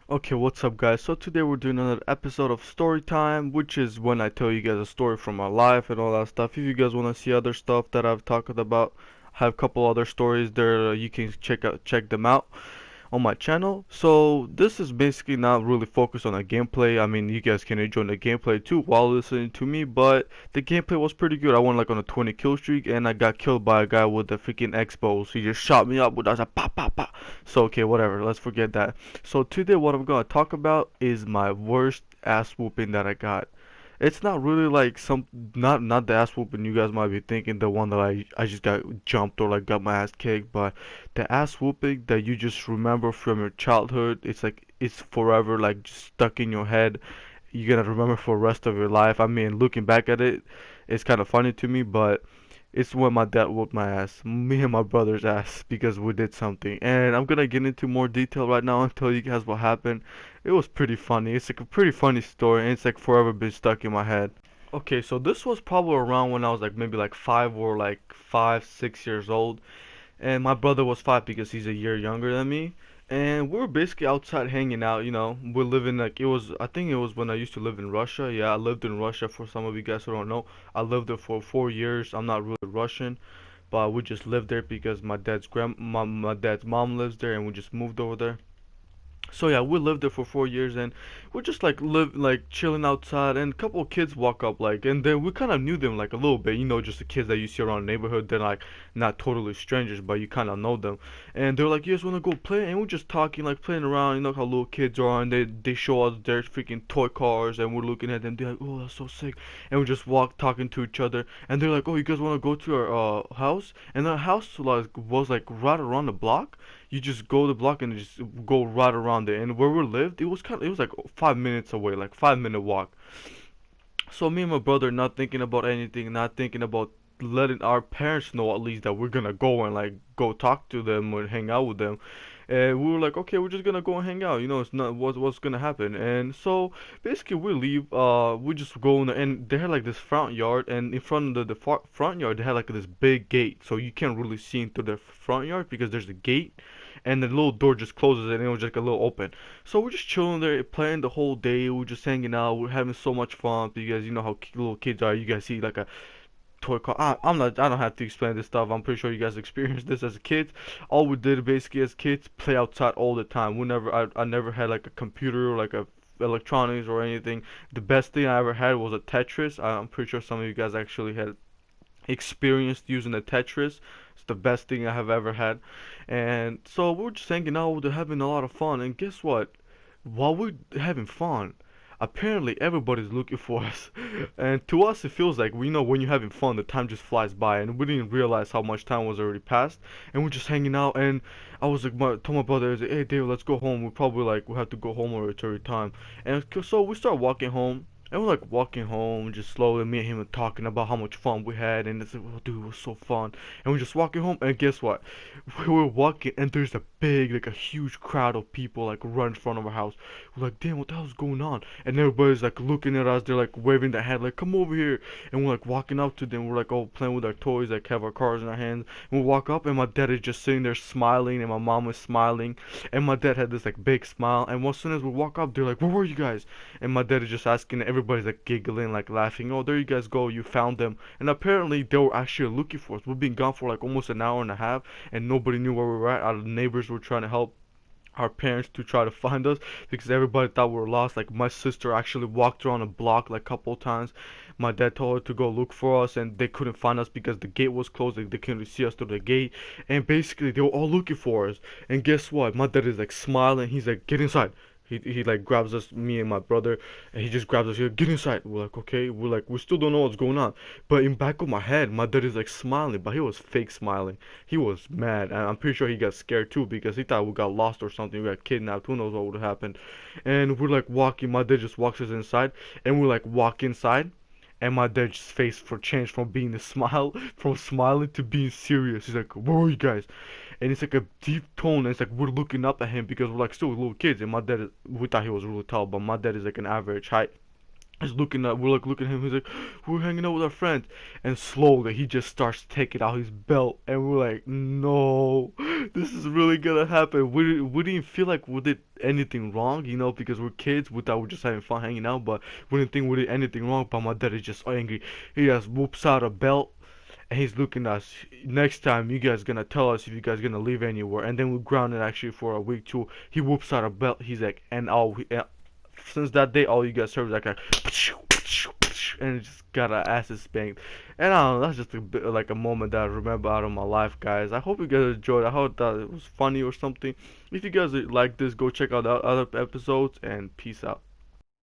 Okay, what's up guys? So today we're doing another episode of story time, which is when I tell you guys a story from my life and all that stuff. If you guys want to see other stuff that I've talked about, I have a couple other stories there, you can check them out on my channel. So this is basically not really focused on the gameplay. I mean, you guys can enjoy the gameplay too while listening to me, but the gameplay was pretty good. I went like on a 20 kill streak and I got killed by a guy with the freaking Xbox. He just shot me up with a pop pop pop. So okay, whatever. Let's forget that. So today what I'm gonna talk about is my worst ass whooping that I got. It's not really like not the ass whooping you guys might be thinking, the one that I just got jumped or like got my ass kicked, but the ass whooping that you just remember from your childhood. It's like it's forever like just stuck in your head. You're gonna remember for the rest of your life. I mean, looking back at it, it's kind of funny to me, but it's when my dad whooped my ass, me and my brother's ass, because we did something. And I'm gonna get into more detail right now and tell you guys what happened. It was pretty funny. It's like a pretty funny story, and it's like forever been stuck in my head. Okay, so this was probably around when I was like maybe like 5, 6 years old, and my brother was 5 because he's a year younger than me. And we were basically outside hanging out, We're living like it was. I think it was when I used to live in Russia. Yeah, I lived in Russia for some of you guys who don't know. I lived there for 4 years. I'm not really Russian, but we just lived there because my dad's mom lives there, and we just moved over there. So yeah, we lived there for 4 years, and we're just like chilling outside, and a couple of kids walk up and then we kind of knew them like a little bit, just the kids that you see around the neighborhood. They're like not totally strangers, but you kind of know them, and they're like, "You guys wanna go play?" And we're just talking, like playing around. You know how little kids are, and they show us their freaking toy cars, and we're looking at them. They're like, "Oh, that's so sick," and we just walk talking to each other, and they're like, "Oh, you guys wanna go to our house?" And our house was like right around the block. You just go the block and just go right around it. And where we lived, it was like 5 minutes away, like 5 minute walk. So me and my brother, not thinking about anything, not thinking about letting our parents know at least that we're gonna go and like go talk to them or hang out with them. And we were like, okay, we're just gonna go and hang out. It's not what's gonna happen. And so basically we leave. We just go in there, and they had like this front yard, and in front of the front yard they had like this big gate, so you can't really see into the front yard because there's a gate, and the little door just closes and it was just like a little open. So we're just chilling there, playing the whole day. We're just hanging out. We're having so much fun because you know how little kids are. You guys see like a toy car. I'm not. I don't have to explain this stuff. I'm pretty sure you guys experienced this as a kid. All we did basically as kids play outside all the time. I never had like a computer or like a electronics or anything. The best thing I ever had was a Tetris. I'm pretty sure some of you guys actually had experienced using a Tetris. It's the best thing I have ever had. And so we're just hanging out, we're having a lot of fun. And guess what? While we're having fun, apparently everybody's looking for us. And to us, it feels like we know when you're having fun, the time just flies by, and we didn't realize how much time was already passed. And we're just hanging out, and I was like, told my brother, I was like, "Hey, David, let's go home. We probably like we have to go home or it's already time." And so we start walking home. And we're like walking home, just slowly, me and him are talking about how much fun we had, and it's like, oh, dude, it was so fun. And we're just walking home, and guess what? We were walking, and there's like a huge crowd of people, like, right in front of our house. We're like, damn, what the hell's going on? And everybody's like looking at us, they're like waving their hand, like, come over here. And we're like walking up to them, we're like all playing with our toys, like, have our cars in our hands. And we walk up, and my dad is just sitting there smiling, and my mom is smiling. And my dad had this, like, big smile. And as soon as we walk up, they're like, where were you guys? And my dad is just asking, everybody's like giggling, like laughing. Oh, there you guys go, you found them. And apparently they were actually looking for us. We've been gone for like almost an hour and a half, and nobody knew where we were at. Our neighbors were trying to help our parents to try to find us because everybody thought we were lost. Like my sister actually walked around a block like a couple of times. My dad told her to go look for us, and they couldn't find us because the gate was closed. They couldn't see us through the gate, and basically they were all looking for us. And guess what? My dad is like smiling. He's like, "Get inside." He like grabs us, me and my brother, and he just grabs us. Here, get inside. We're like, okay. We're like, we still don't know what's going on. But in back of my head, my dad is like smiling, but he was fake smiling. He was mad, and I'm pretty sure he got scared too because he thought we got lost or something. We got kidnapped. Who knows what would have happened? And we're like walking. My dad just walks us inside, and we like walk inside. And my dad's face for change from being a smile, from smiling to being serious. He's like, "Where are you guys?" And it's like a deep tone. And it's like we're looking up at him because we're like still little kids. And my dad, we thought he was really tall, but my dad is like an average height. He's looking at we're like looking at him. He's like, we're hanging out with our friends, and slowly he just starts taking out his belt, and we're like, no, this is really gonna happen. We didn't feel like we did anything wrong, because we're kids. We thought we are just having fun hanging out, but we didn't think we did anything wrong. But my dad is just angry. He just whoops out a belt, and he's looking at us. Next time, you guys gonna tell us if you guys gonna leave anywhere, and then we grounded actually for a week too. He whoops out a belt. He's like, and since that day, all you guys heard was like a and just got our asses spanked. And I don't know, that's just a bit like a moment that I remember out of my life, guys. I hope you guys enjoyed. I hope that it was funny or something. If you guys like this, go check out the other episodes, and peace out.